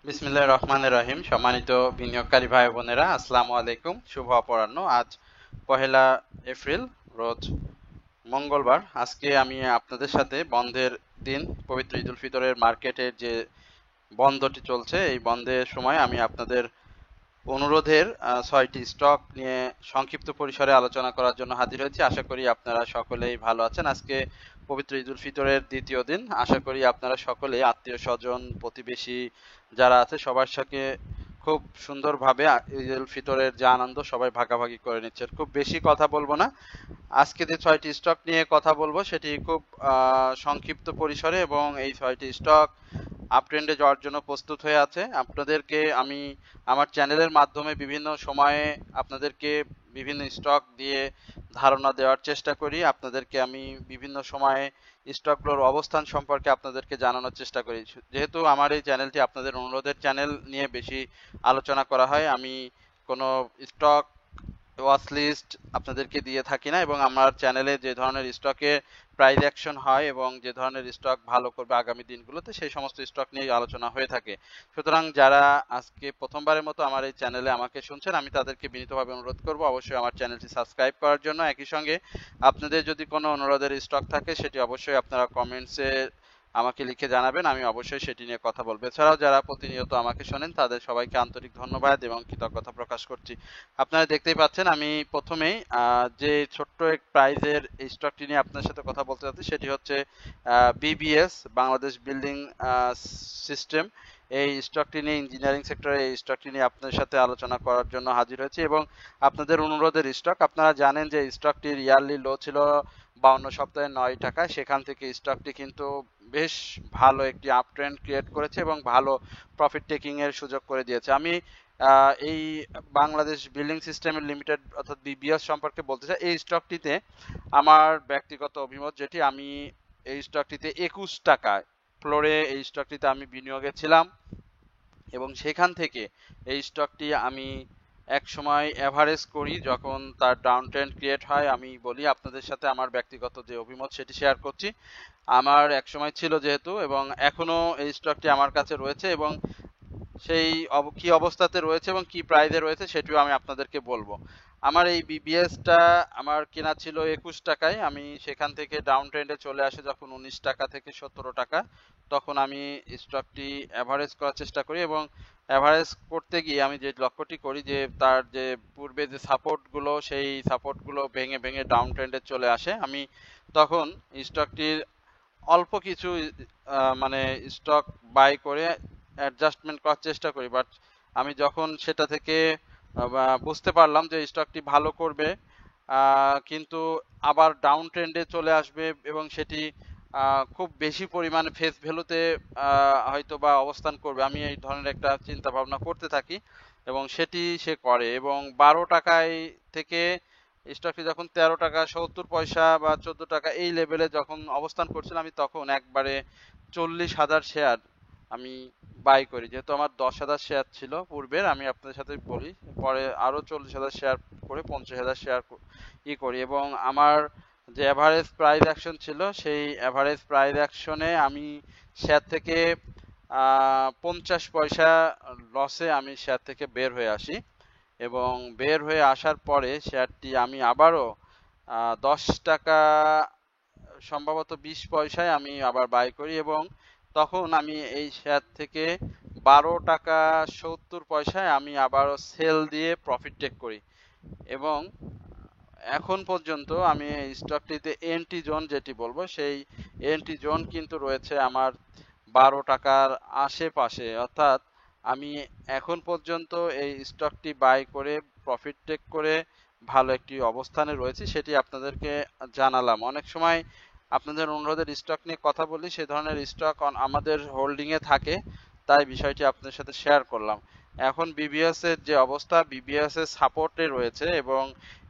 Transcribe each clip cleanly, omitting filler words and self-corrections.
বিসমিল্লাহির রহমানির রহিম। সম্মানিত বিনিয়োগকারী ভাই বোনেরা, আসসালামু আলাইকুম। শুভ অপরাহ্ন। আজ পহেলা এপ্রিল, রোজ মঙ্গলবার। আজকে আমি আপনাদের সাথে বন্ধের দিন, পবিত্র ঈদুল ফিতরের মার্কেটের যে বন্ধটি চলছে, এই বন্ধের সময় আমি আপনাদের অনুরোধের ৬টি স্টক নিয়ে সংক্ষিপ্ত পরিসরে আলোচনা করার জন্য হাজির হয়েছি। আশা করি আপনারা সকলেই ভালো আছেন। আজকে পবিত্র ঈদুল ফিতরের দ্বিতীয় দিন। আশা করি আপনারা সকলেই আত্মীয় স্বজন, প্রতিবেশী যারা আছে সবার সাথে খুব সুন্দরভাবে ঈদুল ফিতরের যে আনন্দ সবাই ভাগাভাগি করে নিচ্ছেন। খুব বেশি কথা বলবো না। আজকে যে ৬টি স্টক নিয়ে কথা বলবো সেটি খুব সংক্ষিপ্ত পরিসরে, এবং এই ৬টি স্টক আপট্রেন্ডে যাওয়ার জন্য প্রস্তুত হয়ে আছে। আপনাদেরকে আমি আমার চ্যানেলের মাধ্যমে বিভিন্ন সময়ে আপনাদেরকে বিভিন্ন স্টক দিয়ে ধারণা দেওয়ার চেষ্টা করি। আপনাদেরকে আমি বিভিন্ন সময়ে স্টকগুলোর অবস্থান সম্পর্কে আপনাদেরকে জানানোর চেষ্টা করি। যেহেতু আমার এই চ্যানেলটি আপনাদের অনুরোধের চ্যানেল নিয়ে বেশি আলোচনা করা হয়, আমি কোনো স্টক ওয়াচ লিস্ট আপনাদেরকে দিয়ে থাকি না, এবং আমার চ্যানেলে যে ধরনের স্টকে প্রাইস অ্যাকশন হয় এবং যে ধরনের স্টক ভালো করবে আগামী দিনগুলোতে সেই সমস্ত স্টক নিয়ে আলোচনা হয়ে থাকে। সুতরাং যারা আজকে প্রথমবারের মতো আমার এই চ্যানেলে আমাকে শুনছেন, আমি তাদেরকে বিনীতভাবে অনুরোধ করব অবশ্যই আমার চ্যানেলটি সাবস্ক্রাইব করার জন্য। একই সঙ্গে আপনাদের যদি কোনো অনুরোধের স্টক থাকে সেটি অবশ্যই আপনারা কমেন্টসে আমাকে লিখে জানাবেন, আমি অবশ্যই সেটি নিয়ে কথা বলবো। এছাড়াও যারা প্রতিনিয়ত আমাকে শোনেন তাদের সবাইকে আন্তরিক ধন্যবাদ এবং কৃতজ্ঞতা প্রকাশ করছি। আপনারা দেখতেই পাচ্ছেন আমি প্রথমেই যে ছোট্ট এক প্রাইজের স্টকটি নিয়ে আপনার সাথে কথা বলতে চাচ্ছি সেটি হচ্ছে বিবিএস, বাংলাদেশ বিল্ডিং সিস্টেম। এই স্টকটি নিয়ে, ইঞ্জিনিয়ারিং সেক্টরে এই স্টকটি নিয়ে আপনাদের সাথে আলোচনা করার জন্য হাজির হয়েছি, এবং আপনাদের অনুরোধের স্টক। আপনারা জানেন যে স্টকটির ইয়ারলি লো ছিল 52 সপ্তাহে 9 টাকা। সেখান থেকে স্টকটি কিন্তু বেশ ভালো একটি আপ ট্রেন্ড ক্রিয়েট করেছে এবং ভালো প্রফিট টেকিং এর সুযোগ করে দিয়েছে। আমি এই বাংলাদেশ বিল্ডিং সিস্টেম লিমিটেড অর্থাৎ বিবিএস সম্পর্কে বলতে চাই। এই স্টকটিতে আমার ব্যক্তিগত অভিমত যেটি, আমি এই স্টকটিতে 21 টাকায় ফ্লোরে এই স্টকটিতে আমি বিনিয়োগে ছিলাম, এবং সেখান থেকে এই স্টকটি আমি এক সময় এভারেজ করি। যখন তার ডাউন ট্রেন্ড ক্রিয়েট হয়, আমি বলি আপনাদের সাথে আমার ব্যক্তিগত যে অভিমত সেটি শেয়ার করছি। আমার এক সময় ছিল যেহেতু, এবং এখনো এই স্টকটি আমার কাছে রয়েছে, এবং সেই কি অবস্থাতে রয়েছে এবং কি প্রাইসে রয়েছে সেটিও আমি আপনাদেরকে বলবো। আমার এই বিবিএসটা আমার কেনা ছিল 21 টাকায়। আমি সেখান থেকে ডাউন ট্রেন্ডে চলে আসে যখন 19 টাকা থেকে 17 টাকা, তখন আমি স্টকটি অ্যাভারেজ করার চেষ্টা করি, এবং অ্যাভারেজ করতে গিয়ে আমি যে লক্ষ্যটি করি যে তার যে পূর্বে যে সাপোর্টগুলো, সেই সাপোর্টগুলো ভেঙে ভেঙে ডাউন ট্রেন্ডে চলে আসে। আমি তখন স্টকটির অল্প কিছু মানে স্টক বাই করে অ্যাডজাস্টমেন্ট করার চেষ্টা করি, বাট আমি যখন সেটা থেকে বুঝতে পারলাম যে স্টকটি ভালো করবে কিন্তু আবার ডাউন ট্রেন্ডে চলে আসবে, এবং সেটি খুব বেশি পরিমাণে ফেস ভ্যালুতে হয়তো বা অবস্থান করবে, আমি এই ধরনের একটা চিন্তা ভাবনা করতে থাকি, এবং সেটি সে করে। এবং 12 টাকায় থেকে স্টকটি যখন 13 টাকা 70 পয়সা বা 14 টাকা এই লেভেলে যখন অবস্থান করছিল, আমি তখন একবারে 40,000 শেয়ার আমি বাই করি। যেহেতু আমার 10,000 শেয়ার ছিল পূর্বের, আমি আপনাদের সাথে বলি, পরে আরো 40,000 শেয়ার করে 50,000 শেয়ার করি, এবং আমার যে এভারেজ প্রাইস অ্যাকশন ছিল সেই এভারেজ প্রাইস অ্যাকশনে আমি শেয়ার থেকে 50 পয়সা লসে আমি শেয়ার থেকে বের হয়ে আসি, এবং বের হয়ে আসার পরে শেয়ারটি আমি আবারও 10 টাকা সম্ভবত 20 পয়সায় আমি আবার বাই করি, এবং তখন আমি এই শেয়ার থেকে 12 টাকা 70 পয়সায় আমি আবারও সেল দিয়ে প্রফিট টেক করি। এবং এখন পর্যন্ত আমি এই স্টকটিতে এন্ট্রি জোন যেটি বলবো, সেই এন্ট্রি জোন কিন্তু রয়েছে আমার 12 টাকার আশেপাশে। অর্থাৎ আমি এখন পর্যন্ত এই স্টকটি বাই করে প্রফিট টেক করে ভালো একটি অবস্থানে রয়েছে, সেটি আপনাদেরকে জানালাম। অনেক সময় আপনাদের অনুরোধের স্টক নিয়ে কথা বলি, সে ধরনের স্টক আমাদের হোল্ডিংয়ে থাকে, তাই বিষয়টি আপনাদের সাথে শেয়ার করলাম। এখন বিবিএস এর যে অবস্থা, বিবিএস এর সাপোর্টে রয়েছে, এবং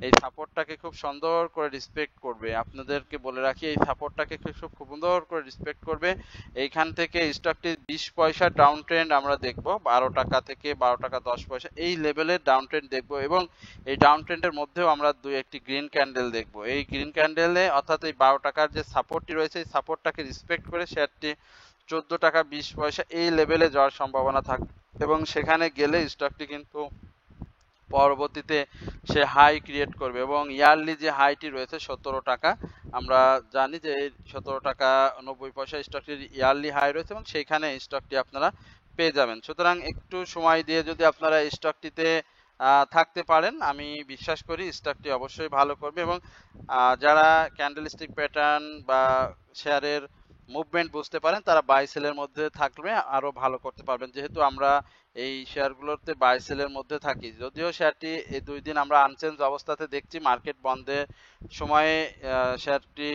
এই সাপোর্টটাকে খুব সুন্দর করে রেসপেক্ট করবে। আপনাদেরকে বলে রাখি, এই সাপোর্টটাকে খুব সুন্দর করে রেসপেক্ট করবে। এইখান থেকে স্টকটি 20 পয়সা ডাউন ট্রেন্ড আমরা দেখব, 12 টাকা থেকে 12 টাকা 10 পয়সা এই লেভেলের ডাউন ট্রেন্ড দেখব, এবং এই ডাউন ট্রেন্ডের মধ্যেও আমরা একটি গ্রিন ক্যান্ডেল দেখব। এই গ্রিন ক্যান্ডেলে অর্থাৎ এই 12 টাকার যে সাপোর্টটি রয়েছে, এই সাপোর্টটাকে রেসপেক্ট করে শেয়ারটি 14 টাকা 20 পয়সা এই লেভেলে যাওয়ার সম্ভাবনা এবং সেখানে গেলে স্টকটি কিন্তু পরবর্তীতে সে হাই ক্রিয়েট করবে এবং ইয়ারলি যে হাইটি রয়েছে 17 টাকা, আমরা জানি যে 17 টাকা 90 পয়সা স্টকটির ইয়ারলি হাই রয়েছে এবং সেইখানে স্টকটি আপনারা পেয়ে যাবেন। সুতরাং একটু সময় দিয়ে যদি আপনারা স্টকটিতে থাকতে পারেন, আমি বিশ্বাস করি স্টকটি অবশ্যই ভালো করবে এবং যারা ক্যান্ডেলস্টিক প্যাটার্ন বা শেয়ারের মুভমেন্ট বুঝতে পারেন তারা বাই সেলের মধ্যে থাকলে আরো ভালো করতে পারবেন, যেহেতু আমরা এই শেয়ারগুলোতে বাই সেলের মধ্যে থাকি। যদিও শেয়ারটি এই 2 দিন আমরা আনচেঞ্জ অবস্থাতে দেখছি, মার্কেট বন্ধের সময়ে শেয়ারটি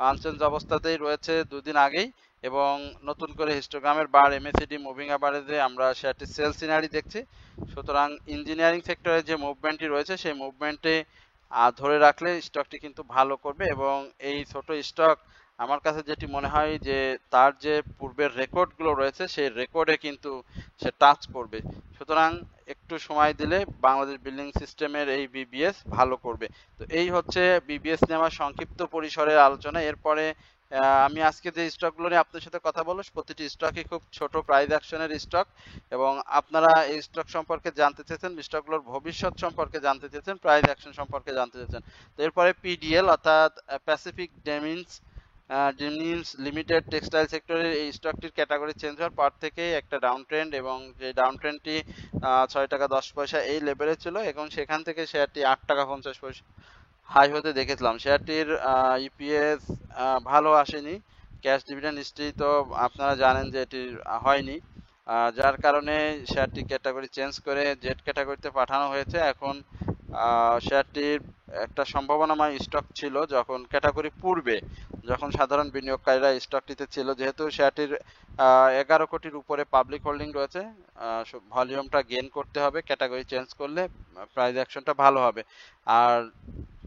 আনচেঞ্জ অবস্থাতেই রয়েছে 2 দিন আগেই, এবং নতুন করে হিস্টোগ্রামের বার এমএসিডি মুভিং অ্যাভারেজে আমরা শেয়ারটি সেল সিনারি দেখছি। সুতরাং ইঞ্জিনিয়ারিং সেক্টরে যে মুভমেন্টটি রয়েছে সেই মুভমেন্টে ধরে রাখলে স্টকটি কিন্তু ভালো করবে এবং এই ছোট স্টক আমার কাছে যেটি মনে হয় যে তার যে পূর্বের রেকর্ডগুলো রয়েছে সেই রেকর্ডে কিন্তু সে টাচ করবে। সুতরাং একটু সময় দিলে বাংলাদেশ বিল্ডিং সিস্টেমের এই বিবিএস ভালো করবে। তো এই হচ্ছে বিবিএস নিয়ে আমার সংক্ষিপ্ত পরিসরের আলোচনা। এরপরে আমি আজকে যে স্টকগুলো নিয়ে আপনার সাথে কথা বলবো প্রতিটি স্টকই খুব ছোট প্রাইস অ্যাকশনের স্টক এবং আপনারা এই স্টক সম্পর্কে জানতে চেয়েছেন, স্টকগুলোর ভবিষ্যৎ সম্পর্কে জানতে চেয়েছেন, প্রাইস অ্যাকশন সম্পর্কে জানতে চেয়েছেন। তো এরপরে পিডিএল অর্থাৎ প্যাসিফিক ডেমিনস লিমিটেড টেক্সটাইল সেক্টরের এই স্টকটির ক্যাটাগরি চেঞ্জ হওয়ার পর থেকে একটা ডাউন ট্রেন্ড, এবং যে ডাউন ট্রেন্ডটি 6 টাকা 10 পয়সা এই লেভেলে ছিল এবং সেখান থেকে শেয়ারটি 8 টাকা 50 পয়সা হাই হতে দেখেছিলাম। শেয়ারটির ইপিএস ভালো আসেনি, ক্যাশ ডিভিডেন্ড হিস্ট্রি তো আপনারা জানেন যে এটি হয়নি, যার কারণে শেয়ারটি ক্যাটাগরি চেঞ্জ করে জেড ক্যাটাগরিতে পাঠানো হয়েছে। এখন শেয়ারটির একটা সম্ভাবনাময় স্টক ছিল যখন ক্যাটাগরি পূর্বে, যখন সাধারণ বিনিয়োগকারীরা স্টকটিতে ছিল, যেহেতু শেয়ারটির 11 কোটির উপরে পাবলিক হোল্ডিং রয়েছে, ভলিউমটা গেইন করতে হবে, ক্যাটাগরি চেঞ্জ করলে প্রাইস অ্যাকশনটা ভালো হবে। আর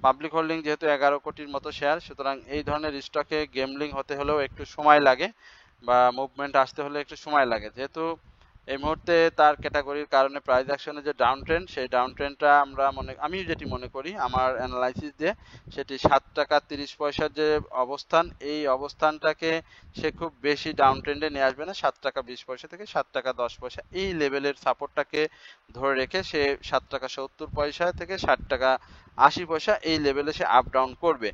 পাবলিক হোল্ডিং যেহেতু 11 কোটির মতো শেয়ার, সুতরাং এই ধরনের স্টকে গেমলিং হতে হলেও একটু সময় লাগে বা মুভমেন্ট আসতে হলে একটু সময় লাগে। যেহেতু এই মুহূর্তে তার ক্যাটাগরির কারণে প্রাইস অ্যাকশনে যে ডাউন ট্রেন্ড, সেই ডাউন ট্রেন্ডটা আমি যেটি মনে করি আমার অ্যানালাইসিস দিয়ে সেটি 7 টাকা 30 পয়সার যে অবস্থান, এই অবস্থানটাকে সে খুব বেশি ডাউন ট্রেন্ডে নিয়ে আসবে না। 7 টাকা 20 পয়সা থেকে 7 টাকা 10 পয়সা এই লেভেলের সাপোর্টটাকে ধরে রেখে সে 7 টাকা 70 পয়সা থেকে 7 টাকা 80 পয়সা এই লেভেলে সে আপ ডাউন করবে।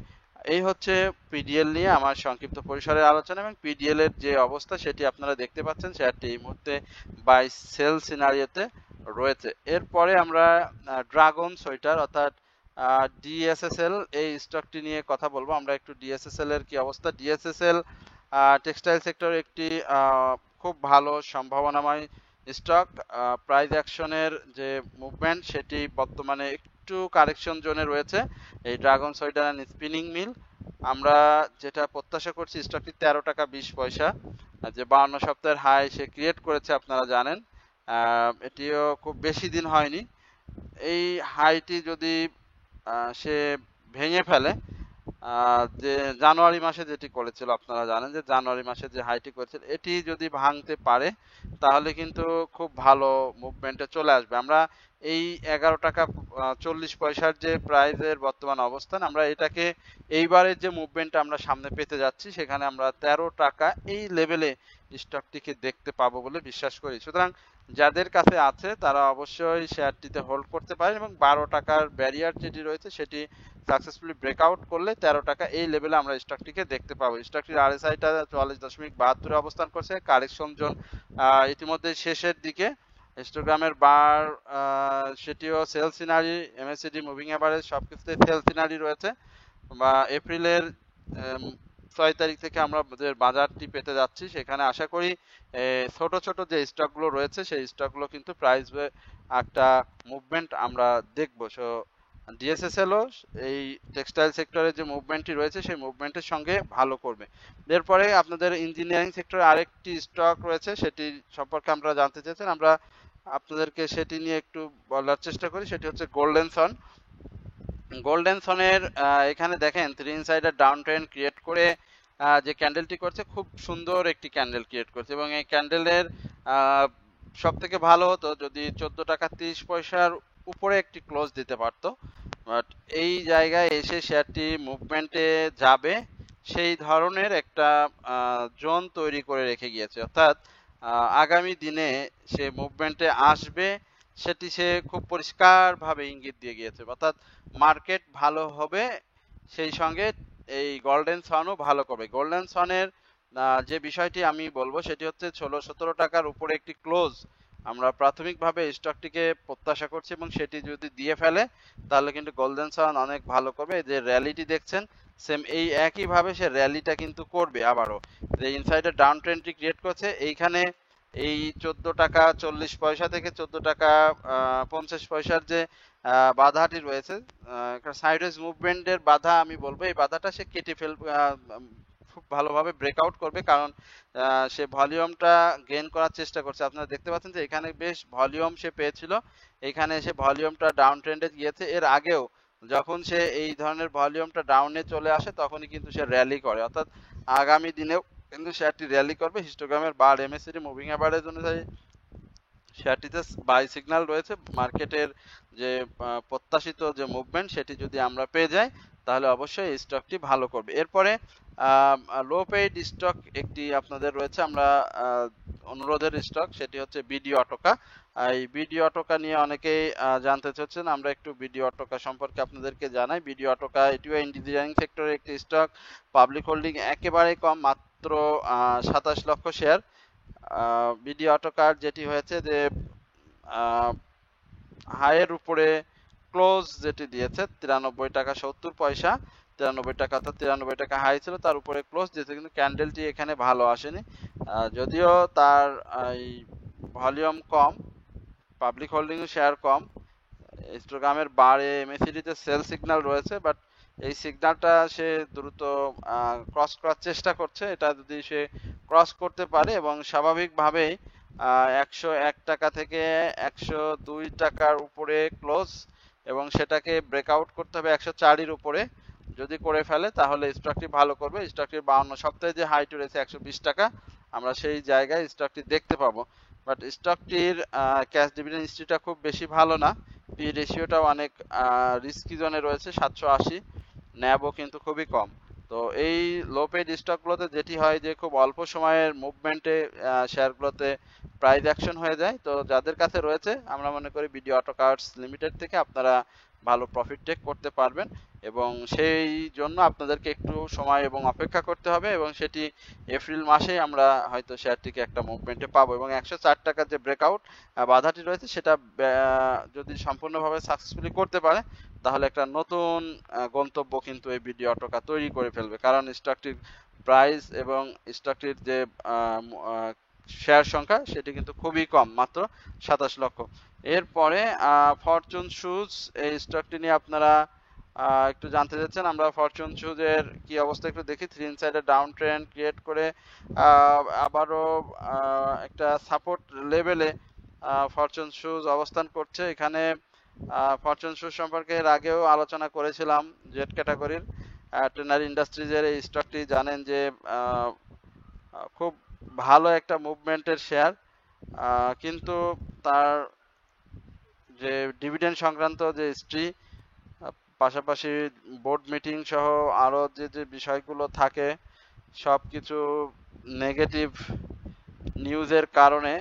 এই হচ্ছে পিডিএল নিয়ে আমার সংক্ষিপ্ত পরিসরের আলোচনা এবং পিডিএল এর যে অবস্থা সেটি আপনারা দেখতে পাচ্ছেন, শেয়ারটি এই মুহূর্তে বাই সেল সিনারিওতে রয়েছে। এরপরে আমরা ড্রাগন সোয়েটার অর্থাৎ ডিএসএসএল এই স্টকটি নিয়ে কথা বলবো। আমরা একটু ডিএসএসএল এর কি অবস্থা। ডিএসএসএল টেক্সটাইল সেক্টর একটি খুব ভালো সম্ভাবনাময় স্টক। প্রাইস অ্যাকশনের যে মুভমেন্ট সেটি বর্তমানে একটু কারেকশন জোনে রয়েছে। এই dragon sweater and spinning mill আমরা যেটা প্রত্যাশা করছি, স্টকটি 13 টাকা 20 পয়সা, যে 52 সপ্তাহের হাই সে ক্রিয়েট করেছে আপনারা জানেন, এটিও খুব বেশি দিন হয়নি। এই হাইটি যদি সে ভেঙে ফেলে, যে জানুয়ারি মাসে যেটি করেছিল আপনারা জানেন যে জানুয়ারি মাসে যে হাইটি করেছিল, এটি যদি ভাঙতে পারে তাহলে কিন্তু খুব ভালো মুভমেন্টে চলে আসবে। আমরা এই 11 টাকা 40 পয়সার যে প্রাইসের বর্তমান অবস্থান, আমরা এটাকে এইবারের যে মুভমেন্ট আমরা সামনে পেতে যাচ্ছি সেখানে আমরা 13 টাকা এই লেভেলে স্টকটিকে দেখতে পাবো বলে বিশ্বাস করি। সুতরাং যাদের কাছে আছে তারা অবশ্যই শেয়ারটিতে হোল্ড করতে পারেন এবং 12 টাকার ব্যারিয়ার যেটি রয়েছে সেটি সাকসেসফুলি ব্রেকআউট করলে 13 টাকা এই লেভেলে আমরা স্টকটিকে দেখতে পাবো। স্টকটির আরএসআইটা 44.72 অবস্থান করছে। কারেকশন জোন ইতিমধ্যে শেষের দিকে। হিস্টোগ্রামের বার সেটিও sell scenario, MACD moving average সবকিছুতে সেল সিনারি রয়েছে। বা এপ্রিলের 6 তারিখ থেকে আমরা যে বাজারটি পেতে যাচ্ছি সেখানে আশা করি ছোট ছোট যে স্টকগুলো রয়েছে সেই স্টকগুলো কিন্তু প্রাইস একটা মুভমেন্ট আমরা দেখবো। সো ডিএসএসএলও এই টেক্সটাইল সেক্টরের যে মুভমেন্টটি রয়েছে সেই মুভমেন্টের সঙ্গে ভালো করবে। এরপরে আপনাদের ইঞ্জিনিয়ারিং সেক্টরে আরেকটি স্টক রয়েছে, সেটি সম্পর্কে আমরা জানতে চেয়েছেন, আমরা আপনাদেরকে সেটি নিয়ে একটু বলার চেষ্টা করি। সেটি হচ্ছে গোল্ডেন সন। গোল্ডেন সনের এখানে দেখেন 3 ইনসাইডার ডাউন ট্রেন্ড ক্রিয়েট করে যে ক্যান্ডেলটি করছে, খুব সুন্দর একটি ক্যান্ডেল ক্রিয়েট করছে এবং এই ক্যান্ডেলের সব থেকে ভালো হতো যদি 14 টাকা 30 পয়সার উপরে একটি ক্লোজ দিতে পারতো, বাট এই জায়গায় এসে শেয়ারটি মুভমেন্টে যাবে সেই ধরনের একটা জোন তৈরি করে রেখে গিয়েছে। অর্থাৎ আগামী দিনে সে মুভমেন্টে আসবে সেটি সে খুব পরিষ্কারভাবে ইঙ্গিত দিয়ে গিয়েছে, অর্থাৎ মার্কেট ভালো হবে, সেই সঙ্গে এই গোল্ডেন সনও ভালো করবে। গোল্ডেন সনের যে বিষয়টি আমি বলবো সেটি হচ্ছে 16-17 টাকার উপরে একটি ক্লোজ আমরা প্রাথমিকভাবে স্টকটিকে প্রত্যাশা করছি, এবং সেটি যদি দিয়ে ফেলে তাহলে কিন্তু গোল্ডেন সান অনেক ভালো করবে। যে র্যালিটি দেখছেন সেম এই একইভাবে সে র্যালিটা কিন্তু করবে আবারও। যে ইনসাইডার ডাউন ট্রেন্ডটি ক্রিয়েট করছে এইখানে, এই 14 টাকা 40 পয়সা থেকে 14 টাকা 50 পয়সার যে বাধাটি রয়েছে, সাইডওয়েজ মুভমেন্টের বাধা আমি বলবো, এই বাধাটা সে কেটে খুব ভালোভাবে ব্রেকআউট করবে, কারণ সে ভলিউমটা গেইন করার চেষ্টা করছে। আপনারা দেখতে পাচ্ছেন যে এখানে বেশ ভলিউম সে পেয়েছিল, এখানে এসে ভলিউমটা ডাউন ট্রেন্ডে গিয়েছে। এর আগেও যখন সে এই ধরনের ভলিউমটা ডাউনে চলে আসে তখনই কিন্তু সে র্যালি করে, অর্থাৎ আগামী দিনেও কিন্তু শেয়ারটি র্যালি করবে। হিস্টোগ্রামের বার এমএসসিডি মুভিং অ্যাভারেজ অনুযায়ী শেয়ারটিতে বাই সিগন্যাল রয়েছে। মার্কেটের যে প্রত্যাশিত যে মুভমেন্ট সেটি যদি আমরা পেয়ে যাই তাহলে অবশ্যই এই স্টকটি ভালো করবে। এরপরে লো পেইড স্টক একটি আপনাদের রয়েছে, আমরা অনুরোধের স্টক, সেটি হচ্ছে বিডি অটোকা। এই বিডি অটোকা নিয়ে অনেকেই জানতে চাচ্ছেন, আমরা একটু বিডি অটোকা সম্পর্কে আপনাদেরকে জানাই। বিডি অটোকা এটিও ইঞ্জিনিয়ারিং সেক্টরের একটি স্টক, পাবলিক হোল্ডিং একেবারে কম, মাত্র 27 লক্ষ শেয়ার। বিডি অটোকার যেটি হয়েছে যে হাইয়ের উপরে ক্লোজ যেটি দিয়েছে 93 টাকা 70 পয়সা, 93 টাকা, অর্থাৎ 93 টাকা হাই ছিল, তার উপরে ক্লোজ দিয়েছে, কিন্তু ক্যান্ডেলটি এখানে ভালো আসেনি। যদিও তার এই ভলিউম কম, পাবলিক হোল্ডিং শেয়ার কম, হিস্টোগ্রামের বারে এমএসিডিতে সেল সিগন্যাল রয়েছে, বাট এই সিগন্যালটা সে দ্রুত ক্রস করার চেষ্টা করছে। এটা যদি সে ক্রস করতে পারে এবং স্বাভাবিকভাবেই 101 টাকা থেকে 102 টাকার উপরে ক্লোজ, এবং সেটাকে ব্রেকআউট করতে হবে 104-এর উপরে, যদি করে ফেলে তাহলে স্টকটি ভালো করবে। স্টকটির 52 সপ্তাহে যে হাইট রয়েছে 120 টাকা, আমরা সেই জায়গায় স্টকটি দেখতে পাবো। বাট স্টকটির ক্যাশ ডিভিডেন্ড হিস্ট্রিটা খুব বেশি ভালো না, পি রেশিওটাও অনেক রিস্কি জোনে রয়েছে 780, ন্যাবও কিন্তু খুবই কম। তো এই লো পেইড স্টকগুলোতে যেটি হয় যে খুব অল্প সময়ের মুভমেন্টে শেয়ারগুলোতে প্রাইস অ্যাকশন হয়ে যায়। তো যাদের কাছে রয়েছে আমরা মনে করি বিডি অটো কার্ডস লিমিটেড থেকে আপনারা ভালো প্রফিট টেক করতে পারবেন, এবং সেই জন্য আপনাদেরকে একটু সময় এবং অপেক্ষা করতে হবে, এবং সেটি এপ্রিল মাসেই আমরা হয়তো শেয়ারটিকে একটা মুভমেন্টে পাবো। এবং 104 টাকার যে ব্রেকআউট বাধাটি রয়েছে সেটা যদি সম্পূর্ণভাবে সাকসেসফুলি করতে পারে তাহলে একটা নতুন গন্তব্য কিন্তু এই বিডি অটোকা তৈরি করে ফেলবে, কারণ স্টকটির প্রাইস এবং স্টকটির যে শেয়ার সংখ্যা সেটি কিন্তু খুবই কম, মাত্র 27 লক্ষ। এরপরে ফরচুন শুজ, এই স্টকটি নিয়ে আপনারা একটু জানতে চাচ্ছেন। আমরা ফরচুন শুজের কি অবস্থা একটু দেখি। 3 ইনসাইডের ডাউন ট্রেন্ড ক্রিয়েট করে আবারও একটা সাপোর্ট লেভেলে ফরচুন শুজ অবস্থান করছে। এখানে ফরচুন শুজ সম্পর্কে এর আগেও আলোচনা করেছিলাম, জেড ক্যাটাগরির ট্রেনার ইন্ডাস্ট্রিজের এই স্টকটি জানেন যে খুব ভালো একটা মুভমেন্টের শেয়ার, কিন্তু তার যে ডিভিডেন্ড সংক্রান্ত যে হিস্ট্রি, পাশাপাশি বোর্ড মিটিং সহ আরও যে যে বিষয়গুলো থাকে সব কিছু নেগেটিভ নিউজের কারণে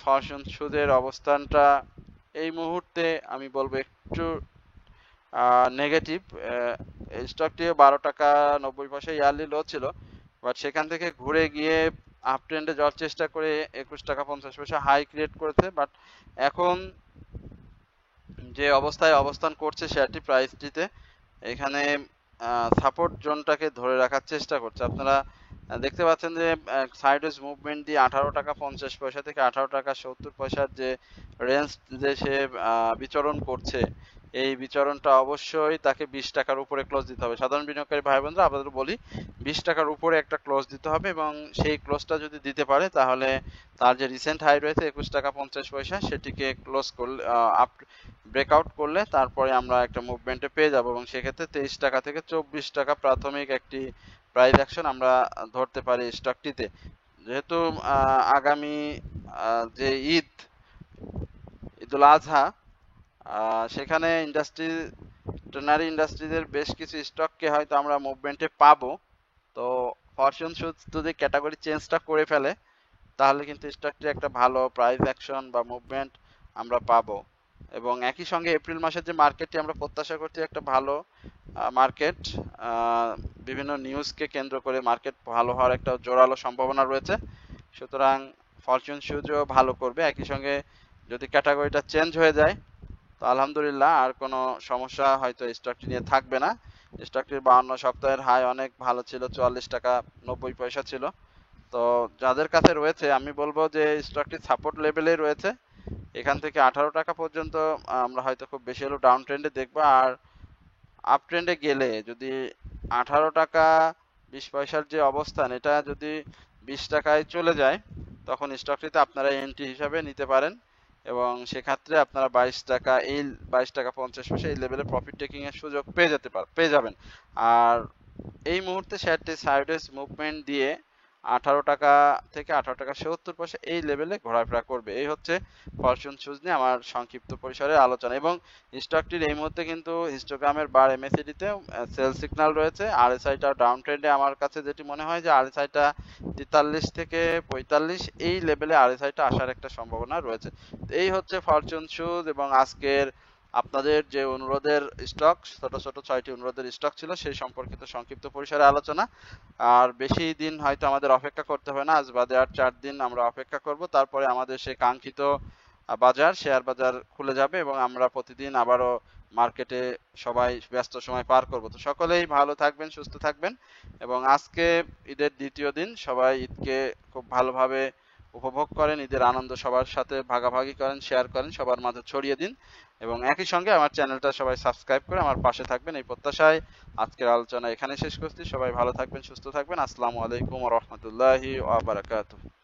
ফরচুন শুজের অবস্থানটা এই মুহূর্তে আমি বলবো একটু নেগেটিভ। স্টকটি 12 টাকা 90 পয়সা ইয়ারলি লো ছিল, বাট সেখান থেকে ঘুরে গিয়ে আপ ট্রেন্ডে যাওয়ার চেষ্টা করে 21 টাকা 50 পয়সা হাই ক্রিয়েট করেছে। বাট এখন যে অবস্থায় অবস্থান করছে শেয়ারটি প্রাইসটিতে, এখানে সাপোর্ট জোনটাকে ধরে রাখার চেষ্টা করছে। আপনারা দেখতে পাচ্ছেন যে সাইডওয়েজ মুভমেন্ট দিয়ে 18 টাকা 50 পয়সা থেকে 18 টাকা 70 পয়সার যে রেঞ্জ যে সে বিচরণ করছে, এই বিচরণটা অবশ্যই তাকে 20 টাকার উপরে ক্লোজ দিতে হবে। সাধারণ বিনিয়োগকারী ভাই বোনরা আপনাদের বলি 20 টাকার উপরে একটা ক্লোজ দিতে হবে, এবং সেই ক্লোজটা যদি দিতে পারে তাহলে তার যে রিসেন্ট হাই রয়েছে 21 টাকা 50 পয়সা সেটিকে ক্লোজ করলে আপ ব্রেকআউট করলে তারপরে আমরা একটা মুভমেন্টে পেয়ে যাব, এবং সেক্ষেত্রে 23 টাকা থেকে 24 টাকা প্রাথমিক একটি প্রাইস অ্যাকশন আমরা ধরতে পারি স্টকটিতে। যেহেতু আগামী যে ঈদুল আজহা, সেখানে ট্রেনারি ইন্ডাস্ট্রিজের বেশ কিছু স্টককে হয়তো আমরা মুভমেন্টে পাবো। তো ফরচুন শুজ যদি ক্যাটাগরি চেঞ্জটা করে ফেলে তাহলে কিন্তু স্টকটির একটা ভালো প্রাইস অ্যাকশন বা মুভমেন্ট আমরা পাবো। এবং একই সঙ্গে এপ্রিল মাসের যে মার্কেটটি আমরা প্রত্যাশা করছি একটা ভালো মার্কেট, বিভিন্ন নিউজকে কেন্দ্র করে মার্কেট ভালো হওয়ার একটা জোরালো সম্ভাবনা রয়েছে। সুতরাং ফরচুন সুজও ভালো করবে। একই সঙ্গে যদি ক্যাটাগরিটা চেঞ্জ হয়ে যায় তো আলহামদুলিল্লাহ আর কোনো সমস্যা হয়তো স্টকটি নিয়ে থাকবে না। স্টকটির 52 সপ্তাহের হাই অনেক ভালো ছিল, 44 টাকা 90 পয়সা ছিল। তো যাদের কাছে রয়েছে আমি বলবো যে স্টকটি সাপোর্ট লেভেলে রয়েছে, এখান থেকে 18 টাকা পর্যন্ত আমরা হয়তো খুব বেশি হলেও ডাউন ট্রেন্ডে দেখবো। আর আপ ট্রেন্ডে গেলে যদি 18 টাকা 20 পয়সার যে অবস্থান এটা যদি 20 টাকায় চলে যায় তখন স্টকটিতে আপনারা এন্ট্রি হিসাবে নিতে পারেন এবং সেক্ষেত্রে আপনারা 22 টাকা, এই 22 টাকা 50 পয়সা এই লেভেলে প্রফিট টেকিং এর সুযোগ পেয়ে যাবেন। আর এই মুহূর্তে শেয়ারটি সাইডওয়েজ মুভমেন্ট দিয়ে 18 টাকা থেকে 18 টাকা 70 পয়সা এই লেভেলে ঘোরাফেরা করবে। এই হচ্ছে ফরচুন সুজ নিয়ে আমার সংক্ষিপ্ত পরিসরে আলোচনা। এবং স্টকটির এই মুহূর্তে কিন্তু হিস্টোগ্রামের বার এমএসিডি তে সেল সিগন্যাল রয়েছে। আরএসআইটা ডাউন ট্রেন্ডে, আমার কাছে যেটি মনে হয় যে আরএসআইটা 43 থেকে 45 এই লেভেলে আরএসআইটা আসার একটা সম্ভাবনা রয়েছে। এই হচ্ছে ফরচুন সুজ এবং আজকের আপনাদের যে অনুরোধের স্টক, ছোট ছোট 6টি অনুরোধের স্টক ছিল সেই সম্পর্কিত সংক্ষিপ্ত পরিসরে আলোচনা। আর বেশি দিন হয়তো আমাদের অপেক্ষা করতে হবে না, আজ বাদে আর 4 দিন আমরা অপেক্ষা করব, তারপরে আমাদের সেই কাঙ্ক্ষিত বাজার, শেয়ার বাজার খুলে যাবে এবং আমরা প্রতিদিন আবারও মার্কেটে সবাই ব্যস্ত সময় পার করব। তো সকলেই ভালো থাকবেন, সুস্থ থাকবেন এবং আজকে ঈদের দ্বিতীয় দিন, সবাই ঈদকে খুব ভালোভাবে উপভোগ করেন, ঈদের আনন্দ সবার সাথে ভাগাভাগি করেন, শেয়ার করেন, সবার মাঝে ছড়িয়ে দিন এবং একই সঙ্গে আমার চ্যানেলটা সবাই সাবস্ক্রাইব করে আমার পাশে থাকবেন এই প্রত্যাশায় আজকের আলোচনা এখানে শেষ করছি। সবাই ভালো থাকবেন, সুস্থ থাকবেন। আসসালামু আলাইকুম ওয়া রাহমাতুল্লাহি ওয়া বারাকাতুহু।